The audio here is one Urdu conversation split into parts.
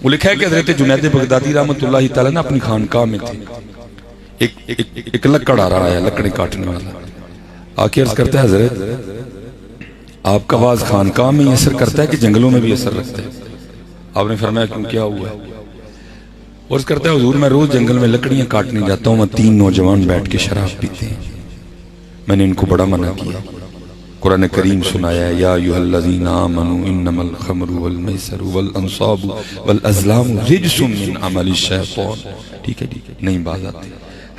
وہ لکھا ہے کہ حضرت جنید بغدادی رحمۃ اللہ تعالیٰ نے اپنی خانقاہ میں تھے، ایک لکڑ آ رہا ہے، لکڑیں کاٹنے والا، آ کے عرض کرتا ہے حضرت آپ کا واز خانقاہ میں ہی اثر کرتا ہے کہ جنگلوں میں بھی اثر رکھتا ہے؟ آپ نے فرمایا کیوں، کیا ہوا ہے؟ عرض کرتا ہے حضور میں روز جنگل میں لکڑیاں کاٹنے جاتا ہوں، میں 3 نوجوان بیٹھ کے شراب پیتے ہیں، میں نے ان کو بڑا منع کیا، قرآن کریم سنایا ہے یا ایھا الذین آمنوا انما الخمر والمیسر والانصاب والازلام رجس من عمل الشیطان، ٹھیک ہے نہیں باز آتے،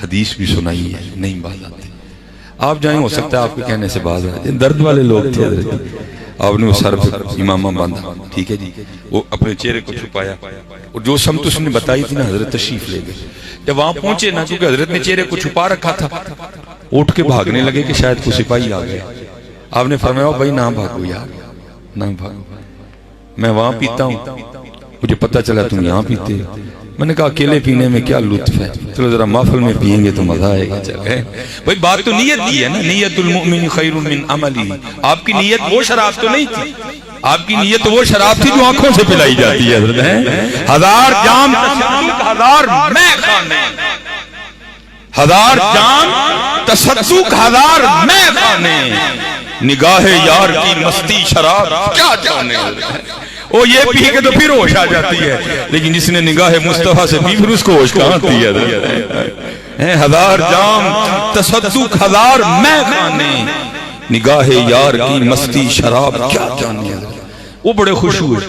حدیث بھی سنائی ہے نہیں باز آتے، آپ جائیں ہو سکتا ہے آپ کے کہنے سے باز آئے، درد والے لوگ تھے حضرت، آپ نے وہ سر پر امامہ باندھا، ٹھیک ہے جی، وہ اپنے چہرے کو چھپایا، اور جو سمت اس نے بتائی تھی نا حضرت تشریف لے گئے، جب وہاں پہنچے نا کیونکہ حضرت نے چہرے کو چھپا رکھا تھا، اٹھ کے بھاگنے لگے کہ شاید کوئی سپاہی آ گئے، آپ نے فرمایا بھائی نہ بھاگو یار، نہ بھاگو، میں وہاں پیتا ہوں، مجھے پتہ چلا تم یہاں پیتے ہو، میں نے کہا اکیلے پینے میں کیا لطف ہے، چلو ذرا محفل میں پیئیں گے تو مزہ آئے گا، چلے بھائی بات تو نیت کی ہے نا، نیت المؤمن خیر من عملی، آپ کی نیت وہ شراب تو نہیں تھی، آپ کی نیت وہ شراب تھی جو آنکھوں سے پلائی جاتی ہے حضرت، ہزار جام تصدق ہزار میں خانے، ہزار جام تصدق ہزار میں خانے، نگاہ یار کی مستی شراب کیا جانے، وہ یہ پی کے تو پھر ہوش آ جاتی ہے، لیکن جس نے نگاہ مصطفیٰ سے پی پھر اس کو ہوش کہاں آتی ہے، ہزار جام تصدق ہزار میں خانے، نگاہ یار کی مستی شراب کیا جانے، وہ بڑے خوش ہوئے،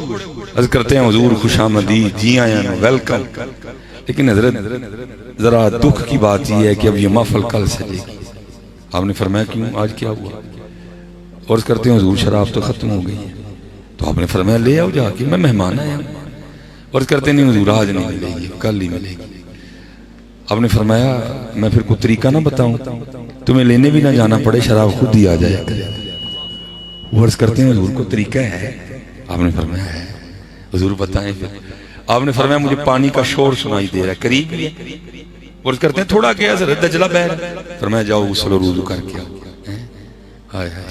عرض کرتے ہیں حضور خوش آمدید، جی آیا نا ویلکم، لیکن حضرت ذرا دکھ کی بات یہ ہے کہ اب یہ محفل کل سے لے گی، آپ نے فرمایا کیوں آج کیا ہوا، عرض کرتے ہیں حضور شراب تو ختم ہو گئی ہے، تو آپ نے فرمایا لے آؤ جا کے، میں مہمان آیا ہوں، عرض کرتے نہیں حضور آج نہیں ملے گی، کل ہی ملے گی، آپ نے فرمایا میں پھر کوئی طریقہ نہ بتاؤں، تمہیں لینے بھی نہ جانا پڑے، شراب خود ہی آ جائے گا، وہ عرض کرتے ہیں حضور کو طریقہ ہے، آپ نے فرمایا ہے، حضور بتائیں پھر، آپ نے فرمایا مجھے پانی کا شور سنائی دے رہا ہے، قریب ہی ہے، عرض کرتے ہیں تھوڑا کیا حضرت دجلہ بہہ رہا ہے، فرمایا جاؤ غسل و وضو کر کے آؤ،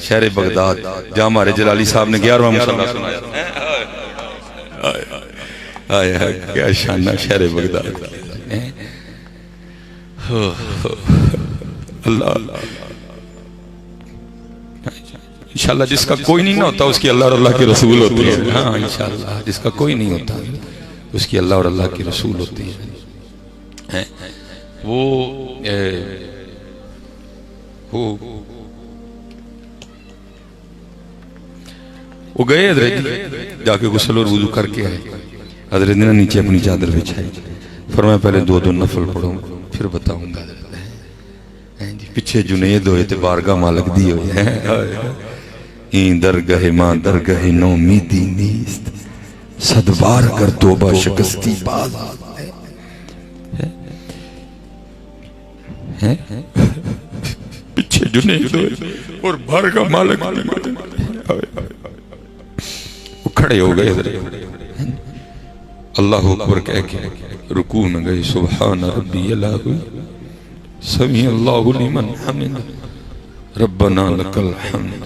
شہر بغداد جہاں ہمارے جلالی صاحب نے 11واں مصلی سنایا، کیا شانہ شہر بغداد، اللہ انشاءاللہ جس کا کوئی نہیں ہوتا اس کی اللہ اور اللہ کے رسول ہوتے ہیں، ہاں انشاءاللہ جس کا کوئی نہیں ہوتا اس کی اللہ اور اللہ کے رسول ہوتے ہیں، وہ گئے حضرت جا کے غسل اور وضو کر کے آئے، حضرت نے نیچے اپنی چادر بچھائی، فرمایا پہلے 2 نفل پڑھوں پھر بتاؤں گا، پیچھے جنید ہوئے تھے بارگاہ مالک دی ہوئے ہیں، این درگہ ماں درگہ نومیدی نیست، صد بار کر توبہ شکستی باز، پیچھے جنید ہوئے اور بارگاہ مالک دی ہوئے، وہ کھڑے ہو گئے حضرت، اللہ اکبر کہہ کے رکوع میں گئے، سبحان ربی العظیم سمیع اللہ لمن حمد ربنا لک الحمد،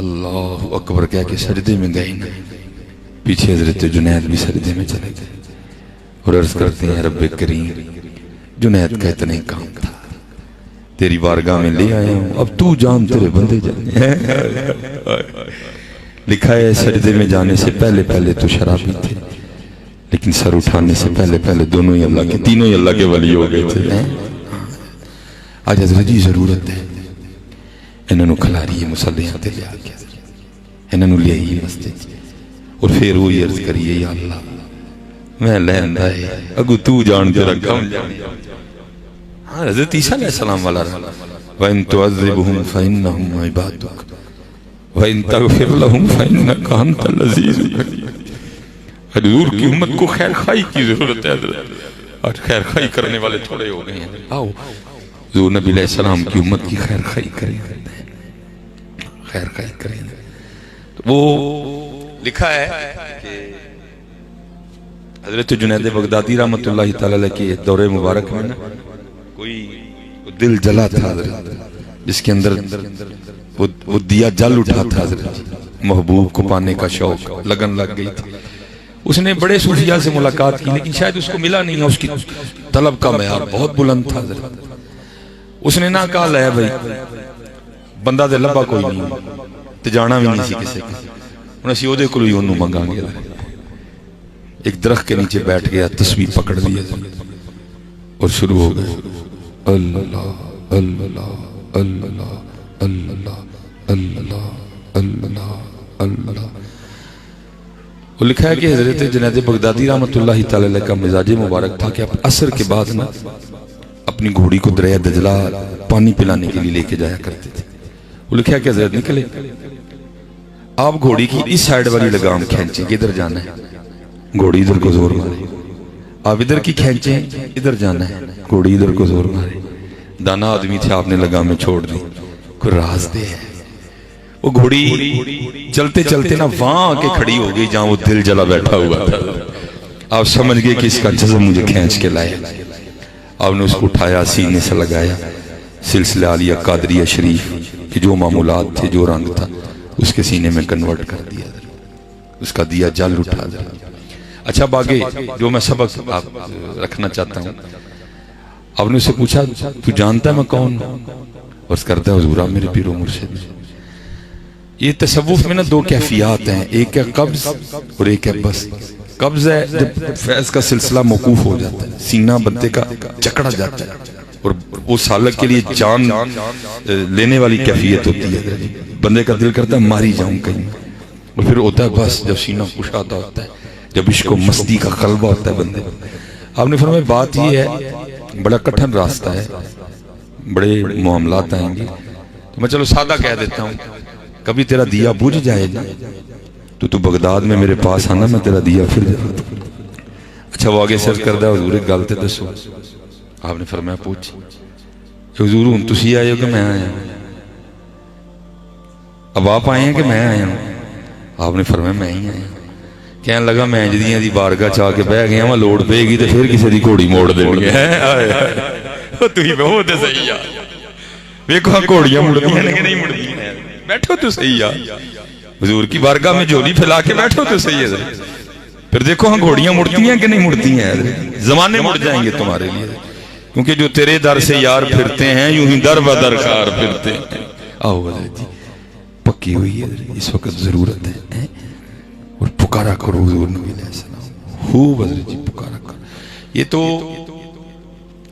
اللہ اکبر کہہ کے سجدے میں گئے، پیچھے حضرت جنید بھی سجدے میں چلے گئے، اور عرض کرتے ہیں رب کریم جنید کا اتنا ہی کام تھا، تیری بارگاہ میں لے آیا ہوں، اب تو جان تیرے بندے جانے، لکھا ہے سجدے میں جانے سے پہلے پہلے تو شرابی تھے، لیکن سر اٹھانے سے پہلے پہلے دونوں ہی اللہ کے، تینوں ہی اللہ کے ولی ہو گئے تھے، آج حضرت جی ضرورت ہے، انہوں نے کھلا رہی ہے مسلیاں تے لیا کے، انہوں نے لیا ہی مسجد، اور پھر وہی عرض کریے یا اللہ میں لین دائے اگو تو جان تیرا کم جان، حضرت عیسیٰ علیہ السلام والا رہا، وَإِن تُعَذِّبْهُمْ فَإِنَّهُمْ عِبَادُكَ وَإِن تَغْفِرْ لَهُمْ فَإِنَّكَ أَنْتَ الْعَزِيزُ الْحَكِيمُ، حضور کی امت کو خیر خواہی کی ضرورت ہے حضرت، آج خیر خواہی کرنے والے تھوڑے ہو گئے ہیں، آؤ حضور نبی علیہ السلام کی امت کی خیر خواہی کریں، خیر خواہی کریں، وہ لکھا ہے کہ حضرت جنید بغدادی رحمت اللہ تعالیٰ کے دور مبارک میں کوئی دل جلا تھا حضرت، جس کے اندر وہ دیا جل اٹھا تھا حضرت، محبوب کو پانے کا شوق لگن لگ گئی تھی، اس نے بڑے صوفیاء سے ملاقات کی لیکن شاید اس کو ملا نہیں ہے، اس کی طلب کا معیار بہت بلند تھا حضرت۔ اس نے نہ کہا لے بھائی بندہ دے لبا کوئی نہیں تے جانا بھی نہیں سی کسے انہیں اسی او دے کلوئی انہوں منگا گیا، ایک درخت کے نیچے بیٹھ گیا، تسبیح پکڑ لیا اور شروع ہو گئے اللہ اللہ اللہ اللہ اللہ اللہ اللہ۔ وہ لکھا ہے کہ حضرت جنید بغدادی رحمت اللہ تعالی علیہ کا مزاج مبارک تھا کہ آپ عصر کے بعد نا اپنی گھوڑی کو دریا دجلہ پانی پلانے کے لیے لے کے جایا کرتے تھے۔ وہ لکھا ہے کہ حضرت نکلے، آپ گھوڑی کی اس سائیڈ والی لگام کھینچیں کہ ادھر جانا ہے، گھوڑی ادھر کو زور مارے، آپ ادھر کی کھینچیں ادھر جانا ہے، گھوڑی ادھر کو زور مارے۔ دانا آدمی تھے، آپ نے لگامیں چھوڑ دی، کوئی راز دے ہے۔ وہ گھوڑی چلتے چلتے نا وہاں آ کے کھڑی ہو گئی جہاں وہ دل جلا بیٹھا ہوا تھا۔ آپ سمجھ گئے کہ اس کا جذب مجھے کھینچ کے لائے۔ آپ نے اس کو اٹھایا، سینے سے لگایا، سلسلہ عالیہ قادریہ شریف کہ جو معمولات تھے، جو رنگ تھا، اس کے سینے میں کنورٹ کر دیا، اس کا دیا جل اٹھا دیا۔ اچھا باقی جو میں سبق آپ رکھنا چاہتا ہوں، آپ نے اسے پوچھا تو جانتا ہے میں کون ہوں؟ اور کرتا ہے حضور آپ میرے پیر و مرشد۔ یہ تصوف میں نا دو کیفیات ہیں، ایک ہے قبض اور ایک ہے بس۔ قبض ہے جب فیض کا سلسلہ موقوف ہو جاتا ہے، سینہ بندے کا جکڑا جاتا ہے اور وہ سالک کے لیے جان لینے والی کیفیت ہوتی ہے، بندے کا دل کرتا ہے ماری جاؤں کہیں، اور پھر ہوتا ہے بس جب سینہ کشادہ ہوتا ہے، جب عشق و مستی کا غلبہ ہوتا ہے بندے۔ آپ نے فرمایا بات یہ ہے بڑا کٹھن راستہ ہے، بڑے معاملات آئیں گے، تو میں چلو سادہ کہہ دیتا ہوں، کبھی تیرا دیا بجھ جائے گا تو بغداد میں میرے پاس آنا، میں تیرا دیا پھر جاتا۔ اچھا وہ آگے سرچ کردہ حضور ایک گالتے دسو۔ آپ نے فرمایا پوچھ حضور ہوں تسی آئے ہو کہ میں آیا ہوں؟ اب آپ آئے ہیں کہ میں آیا ہوں؟ آپ نے فرمایا میں ہی آیا ہوں۔ کہنے لگا میں جدیاں دی بارگاہ چاہ کے بہ گیا وہاں لوڑ پے گی تو پھر کسی دی گھوڑی موڑ دے گے۔ تو ہی بہت صحیح ہے، ویکو ہاں گھوڑیاں مڑتی ہیں کہ نہیں مڑتی ہیں، بیٹھو تو صحیح ہے، حضور کی بارگاہ میں جھولی پھیلا کے بیٹھو تو صحیح ہے، پھر دیکھو ہاں گھوڑیاں مڑتی ہیں کہ نہیں مڑتی ہیں، زمانے مڑ جائیں گے تمہارے لیے، کیونکہ جو تیرے در سے یار پھرتے ہیں یوں ہی در بدر خار پھرتے ہیں۔ آؤ حضرت جی پکی ہوئی ہے، اس وقت ضرورت ہے اور پکارا کرو حضور نبی علیہ السلام، خوب حضرت جی پکارا کرو۔ یہ تو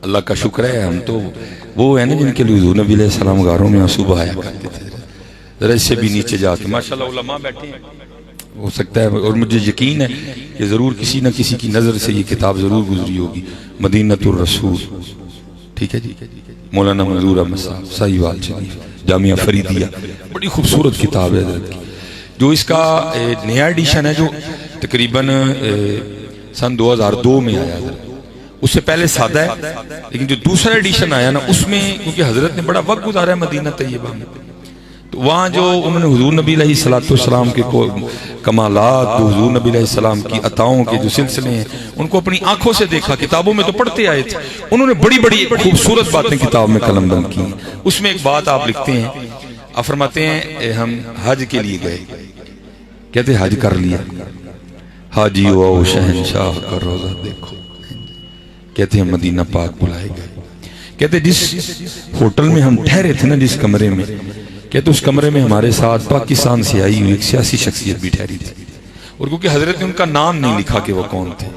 اللہ کا شکر ہے، ہم تو وہ ہے نا جن کے لیے حضور نبی علیہ السلام غاروں میں آنسو بہایا کرتے تھے، ذرا اس سے بھی نیچے جا کے ماشاءاللہ علماء بیٹھے ہیں، ہو سکتا ہے اور مجھے یقین ہے کہ ضرور کسی نہ کسی کی نظر سے یہ کتاب ضرور گزری ہوگی، مدینۃ الرسول، ٹھیک ہے جی، مولانا منظور احمد صاحب ساہیوال شریف جامعہ فریدیہ، بڑی خوبصورت کتاب ہے حضرت کی، جو اس کا نیا ایڈیشن ہے جو تقریباً سن 2002 میں آیا حضرت، اس سے پہلے سادہ ہے، لیکن جو دوسرا ایڈیشن آیا نا اس میں کیونکہ حضرت نے بڑا وقت گزارا ہے مدینہ طیبہ میں، تو وہاں جو انہوں نے حضور نبی علیہ السلام کے کمالات، حضور نبی علیہ السلام کی عطاؤں کے جو سلسلے ہیں ان کو اپنی آنکھوں سے دیکھا، کتابوں میں تو پڑھتے آئے تھے، انہوں نے بڑی بڑی خوبصورت باتیں کتاب میں قلم بند کی۔ اس میں ایک بات آپ لکھتے ہیں، آپ فرماتے ہیں ہم حج کے لیے گئے، کہتے حج کر لیا، حاجی آؤ شہنشاہ کا روزہ دیکھو، کہتے ہیں مدینہ پاک بلائے گئے، کہتے جس ہوٹل میں ہم ٹھہرے تھے نا جس کمرے میں، کہتے اس کمرے میں ہمارے ساتھ پاکستان سے آئی ہوئی ایک سیاسی شخصیت بھی ٹھہری تھی، اور کیونکہ حضرت نے ان کا نام نہیں لکھا کہ وہ کون تھے،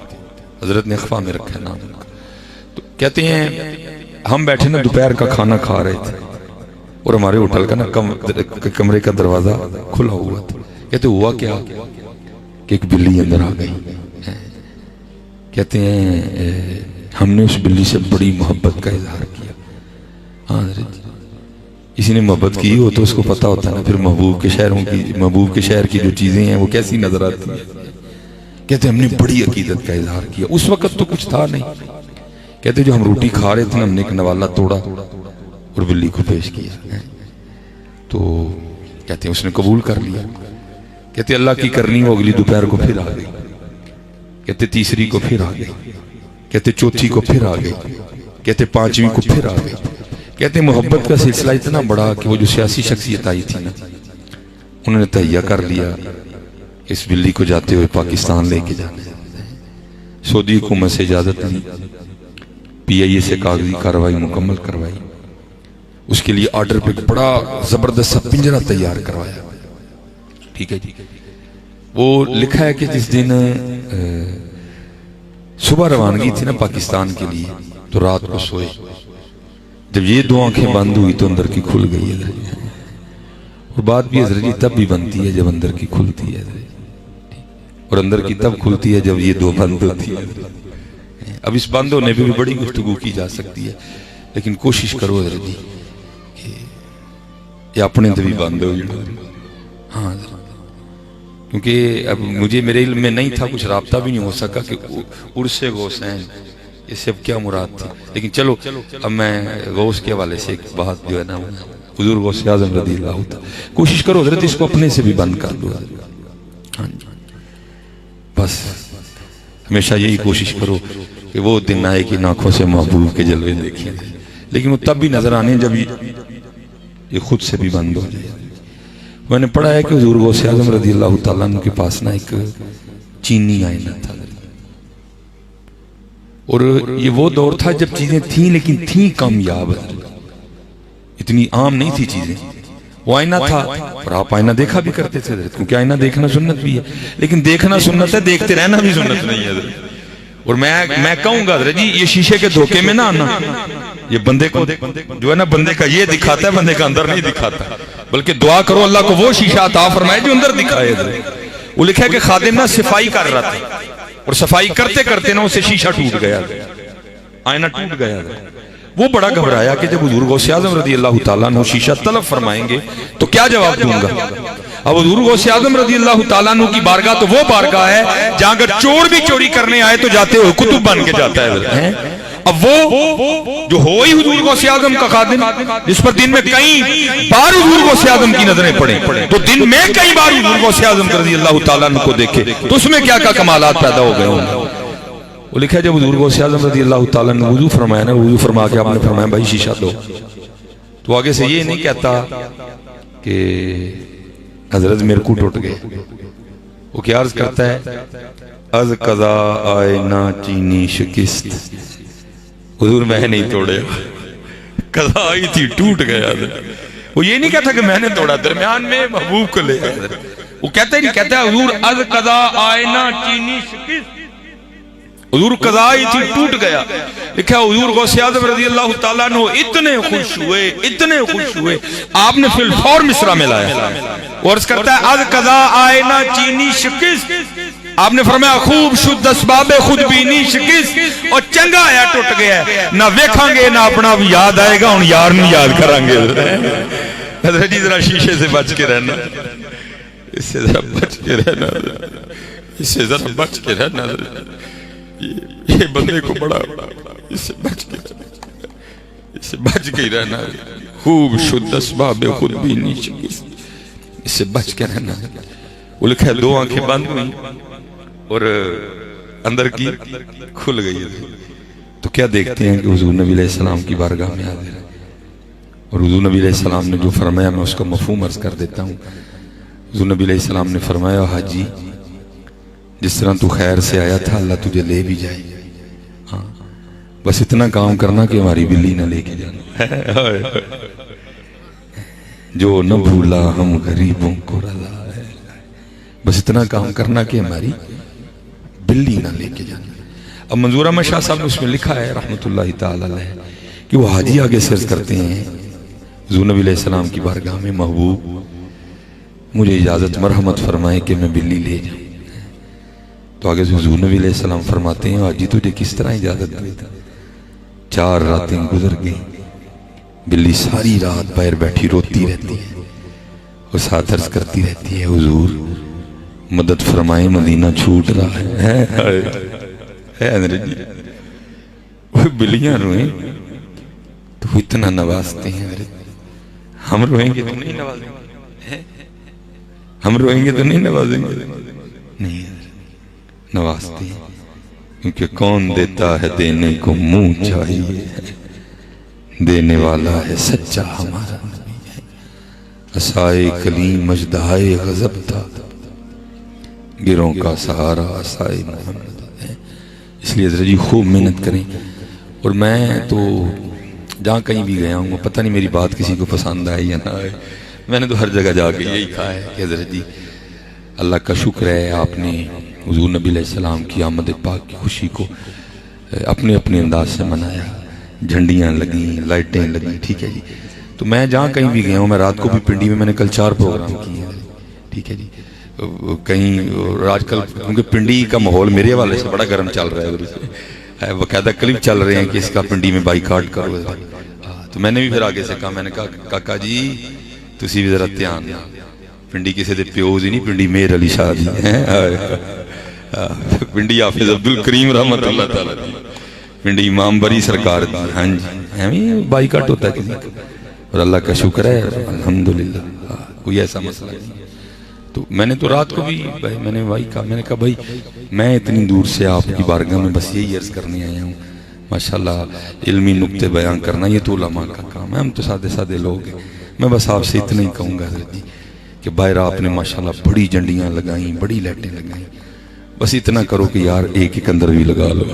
حضرت نے اخفا میں رکھا نام ان کا، تو کہتے ہیں ہم بیٹھے نا دوپہر کا کھانا کھا رہے تھے اور ہمارے ہوٹل کا نا کمرے کا دروازہ کھلا ہوا تھا، کہتے ہوا کیا کہ ایک بلی اندر آ گئی، کہتے ہیں ہم نے اس بلی سے بڑی محبت کا اظہار کیا، ہاں حضرت کسی نے محبت کی ہو تو اس کو پتا ہوتا ہے نا پھر محبوب کے شہر کی جو چیزیں ہیں وہ کیسی نظر آتی ہیں، کہتے ہم نے بڑی عقیدت کا اظہار کیا، اس وقت تو کچھ تھا نہیں، کہتے جو ہم روٹی کھا رہے تھے ہم نے ایک نوالہ توڑا اور بلی کو پیش کیا، تو کہتے ہیں اس نے قبول کر لیا، کہتے اللہ کی کرنی وہ اگلی دوپہر کو پھر آ گئی، کہتے تیسری کو پھر آ گئی، کہتے چوتھی کو پھر آ گئی، کہتے پانچویں کو پھر آ گئی، کہتے ہیں محبت کا سلسلہ اتنا بڑا کہ وہ جو سیاسی شخصیت آئی تھی نا انہوں نے تہیہ کر لیا اس بلی کو جاتے ہوئے پاکستان لے کے جانا ہے، سعودی حکومت سے اجازت لی، پی آئی اے سے کاغذی کارروائی مکمل کروائی، اس کے لیے آرڈر پہ بڑا زبردست سا پنجرہ تیار کروایا، ٹھیک ہے جی۔ وہ لکھا ہے کہ جس دن صبح روانگی تھی نا پاکستان کے لیے، تو رات کو سوئے، جب یہ دو آنکھیں بند ہوئی تو اندر کی کھل گئی ہے، اور بات بھی حضرت جی تب بھی بنتی ہے جب اندر کی کھلتی ہے، اور اندر کی تب کھلتی ہے جب یہ دو بند ہوتی ہے۔ اب اس بند ہونے پہ بھی بڑی گفتگو کی جا سکتی ہے، لیکن کوشش کرو حضرت جی یہ اپنے تو بھی بند ہو جائے۔ ہاں کیونکہ اب مجھے میرے علم میں نہیں تھا، کچھ رابطہ بھی نہیں ہو سکا کہ عرس غوثین یہ سب کیا مراد تھی، لیکن چلو اب میں غوث کے حوالے سے ایک بات جو ہے نا حضور غوث اعظم رضی اللہ تعالیٰ، کوشش کرو حضرت اس کو اپنے سے بھی بند کر دو۔ ہاں بس ہمیشہ یہی کوشش کرو کہ وہ دن آئے کہ آنکھوں سے محبوب کے جلوے دیکھیں، لیکن وہ تب بھی نظر آنے جب یہ خود سے بھی بند ہو جائے۔ میں نے پڑھا ہے کہ حضور غوث اعظم رضی اللہ تعالیٰ عنہ کے پاس نا ایک چینی آئینہ تھا، اور یہ وہ دور تھا جب چیزیں تھیں لیکن تھیں کامیاب، اتنی عام نہیں تھی چیزیں۔ وہ آئینہ تھا اور آپ آئینہ دیکھا بھی کرتے تھے حضرت، کیونکہ آئینہ دیکھنا سنت بھی ہے، لیکن دیکھنا سنت ہے، دیکھتے رہنا بھی سنت نہیں ہے حضرت۔ اور میں کہوں گا حضرت جی یہ شیشے کے دھوکے میں نہ آنا، یہ بندے کو جو ہے نا بندے کا یہ دکھاتا ہے، بندے کا اندر نہیں دکھاتا، بلکہ دعا کرو اللہ کو وہ شیشہ عطا فرمائے جو اندر دکھائے حضرت۔ وہ لکھا ہے کہ خادم نا صفائی کر رہا تھا، اور صفائی کرتے کرتے نا اسے شیشہ ٹوٹ گیا، آئینہ ٹوٹ گیا۔ وہ بڑا گھبرایا کہ جب حضور غوث اعظم رضی اللہ تعالیٰ عنہ شیشہ طلب فرمائیں گے تو کیا جواب دوں گا۔ اب حضور غوث اعظم رضی اللہ تعالیٰ عنہ کی بارگاہ تو وہ بارگاہ ہے جہاں اگر چور بھی چوری کرنے آئے تو جاتے ہوئے کتب بن کے جاتا ہے۔ اب وہ جو ہوئی حضور غوث اعظم کا خادم، جس پر دن میں کئی بار حضور غوث اعظم کی نظریں پڑیں، تو دن میں کئی بار حضور غوث اعظم رضی اللہ تعالیٰ عنہ کو دیکھے تو اس میں کیا کمالات پیدا ہو گئے ہوں۔ وہ لکھا ہے جب حضور غوث اعظم رضی اللہ تعالیٰ نے وضو فرمایا نا، وضو فرما کے آپ نے فرمایا بھائی شیشہ دو، تو آگے سے یہ نہیں کہتا کہ حضرت میرے کو ٹوٹ گئے، وہ کیا عرض کرتا ہے از قضا آئینہ چینی شکست، حضور میں نہیں توڑے، قضا آئی تھی ٹوٹ گیا۔ وہ یہ نہیں کہتا کہ میں نے توڑا، درمیان میں محبوب کو لے گیا، وہ کہتا ہی نہیں، کہتا ہے حضور از قضا آئینہ چینی شکست، حضور قضا آئی تھی ٹوٹ گیا۔ لکھا حضور غوث اعظم رضی اللہ تعالیٰ عنہ اتنے خوش ہوئے آپ نے فی الفور مصرع میں لایا، اور اس کرتا ہے از قضا آئینہ چینی شکست، آپ نے فرمایا خوب شد اسباب خود بینی شکست، اور چنگا آیا ٹوٹ گیا ہے، نہ ویکھاں گے نہ اپنا بھی یاد آئے گا، ان یار نہیں یاد کریں گے۔ حضرت جی ذرا شیشے سے بچ کے رہنا، اس سے ذرا بچ کے رہنا، اس سے ذرا بچ کے رہنا، یہ بندے کو بڑا اس سے بچ کے رہنا، اس سے بچ کے رہنا، خوب شد اسباب خود بینی شکست، اس سے بچ کے رہنا۔ وہ لکھا ہے دو آنکھیں بند ہوئی اور اندر کی کھل گئی، تو کیا دیکھتے ہیں کہ حضور نبی علیہ السلام کی بارگاہ میں حاضر ہے، اور حضور نبی علیہ السلام نے جو فرمایا میں اس کا مفہوم عرض کر دیتا ہوں۔ حضور نبی علیہ السلام نے فرمایا حاجی جس طرح تو خیر سے آیا تھا اللہ تجھے لے بھی جائے، ہاں بس اتنا کام کرنا کہ ہماری بلی نہ لے کے جانا، جو نہ بھولا ہم غریبوں کو رضا ہے، بس اتنا کام کرنا کہ ہماری بلی نہ لے کے جانا۔ اب منظور احمد شاہ صاحب نے اس میں لکھا ہے رحمت اللہ تعالی علیہ کہ وہ حاجی آگے سے عرض کرتے ہیں حضور نبی علیہ السلام کی بارگاہ میں محبوب مجھے اجازت مرحمت فرمائے کہ میں بلی لے جاؤں، تو آگے سے حضور نبی علیہ السلام فرماتے ہیں حاجی تجھے کس طرح اجازت دیتا، 4 راتیں گزر گئی، بلی ساری رات باہر بیٹھی روتی رہتی ہے، وہ ساتھ عرض کرتی رہتی ہے حضور مدد فرمائے مدینہ چھوٹ رہا ہے۔ حضرت جی وہ بلیاں روئیں تو اتنا نوازتے ہیں، حضرت ہم روئیں گے تو نہیں نوازیں گے، ہم روئیں گے تو نہیں نوازیں گے، نہیں نوازتے ہیں، کیونکہ کون دیتا ہے دینے کو منہ چاہیے، دینے والا ہے سچا ہمارا نبی ہے، عصائے کلیم اژدہائے غضب تھا، گروں کا سہارا عصائے محمد ہے۔ اس لیے حضرت جی خوب محنت کریں. اور میں تو جہاں کہیں بھی گیا ہوں پتہ نہیں میری بات کسی کو پسند آئے یا نہ آئے, میں نے تو ہر جگہ جا کے یہی کہا ہے کہ حضرت جی اللہ کا شکر ہے آپ نے حضور نبی علیہ السلام کی آمد پاک کی خوشی کو اپنے اپنے انداز سے منایا, جھنڈیاں لگیں, لائٹیں لگیں, ٹھیک ہے جی. تو میں جہاں کہیں بھی گیا ہوں, میں رات کو بھی پنڈی میں نے کل 4 پروگرام کیے ہیں, ٹھیک ہے جی. کہیں آج کل کیونکہ پنڈی کا ماحول میرے حوالے سے بڑا گرم چل رہا ہے, باقاعدہ کلپ چل رہے ہیں کہ اس کا پنڈی میں بائیکاٹ کرو. تو میں نے بھی پھر آگے سے کہا, میں نے کہا کاکا جی تسی بھی ذرا دھیان, پنڈی کسی دے پیوز ہی نہیں, پنڈی میر علی شاہ جی پنڈی حافظ عبدالکریم رحمت اللہ تعالی, پنڈی امام بری سرکار دی. ہاں جی ہمیں بائیکاٹ ہوتا ہے کسی کا, اور اللہ کا شکر ہے الحمدللہ کوئی ایسا مسئلہ نہیں. تو میں نے تو رات کو بھی میں نے کہا, میں نے کہا بھائی میں اتنی دور سے آپ کی بارگاہ میں بس یہی عرض کرنے آیا ہوں, ماشاءاللہ علمی نکتے بیان کرنا یہ تو علماء کا کام ہے, ہم تو سادے سادے لوگ ہیں. میں بس آپ سے اتنا ہی کہوں گا حضرت جی کہ باہر آپ نے ماشاءاللہ بڑی جھنڈیاں لگائیں, بڑی لائٹیں لگائیں, بس اتنا کرو کہ یار ایک اندر بھی لگا لو